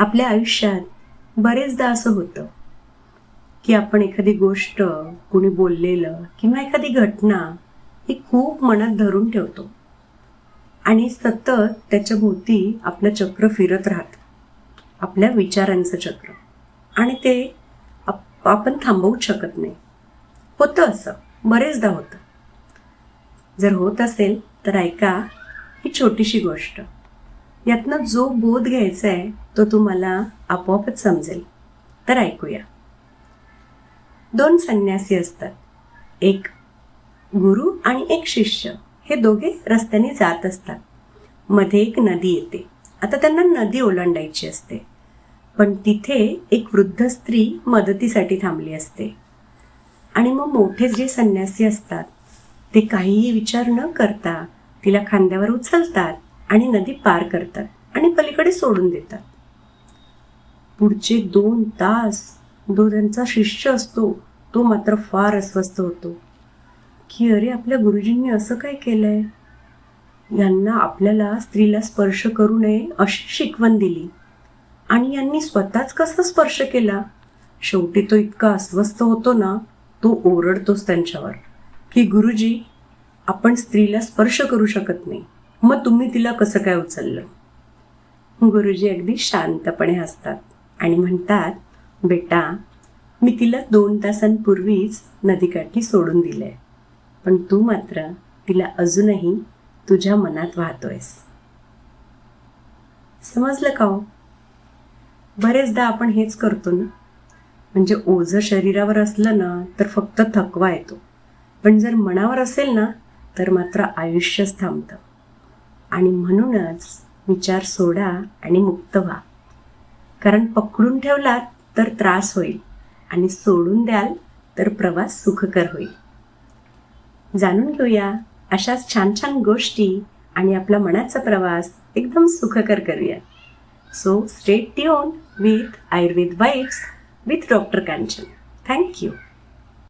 आपल्या आयुष्यात बरेचदा असं होतं की आपण एखादी गोष्ट, कोणी बोललेलं किंवा एखादी घटना ही खूप मनात धरून ठेवतो आणि सतत त्याच्या भोवती आपलं चक्र फिरत राहतं, आपल्या विचारांचं चक्र. आणि ते आपण थांबवूच शकत नाही. होतं असं, बरेचदा होतं. जर होत असेल तर ऐका ही छोटीशी गोष्ट. यातनं जो बोध घ्यायचा आहे तो तुम्हाला आपोआपच समजेल. तर ऐकूया. 2 संन्यासी असतात. एक गुरु आणि एक शिष्य. हे दोघे रस्त्याने जात असतात. मध्ये एक नदी येते. आता त्यांना नदी ओलांडायची असते, पण तिथे एक वृद्ध स्त्री मदतीसाठी थांबली असते. आणि मग मोठे जे संन्यासी असतात ते काहीही विचार न करता तिला खांद्यावर उचलतात आणि नदी पार करतात आणि पलीकडे सोडून देतात. पुढचे 2 तास जो त्यांचा शिष्य असतो तो मात्र फार अस्वस्थ होतो की अरे, आपल्या गुरुजींनी असं काय केलंय. यांना आपल्याला स्त्रीला स्पर्श करू नये अशी शिकवण दिली आणि यांनी स्वतःच कसा स्पर्श केला. शेवटी तो इतका अस्वस्थ होतो ना, तो ओरडतोच त्यांच्यावर की गुरुजी, आपण स्त्रीला स्पर्श करू शकत नाही, मग तुम्ही तिला कसं काय उचललं. गुरुजी अगदी शांतपणे हसतात आणि म्हणतात, बेटा, मी तिला 2 तासांपूर्वीच नदीकाठी सोडून दिलंय, पण तू मात्र तिला अजूनही तुझ्या मनात वाहतोयस. समजलं का हो? बरेचदा आपण हेच करतो ना. म्हणजे ओझं शरीरावर असलं ना तर फक्त थकवा येतो, पण जर मनावर असेल ना तर मात्र आयुष्यच थांबतं. आणि म्हणूनच विचार सोडा आणि मुक्त व्हा. कारण पकडून ठेवलात तर त्रास होईल आणि सोडून द्याल तर प्रवास सुखकर होईल. जाणून घेऊया अशाच छान छान गोष्टी आणि आपला मनाचा प्रवास एकदम सुखकर करूया. So stay tune with Ayurveda vibes with Dr. Kanchan. Thank you.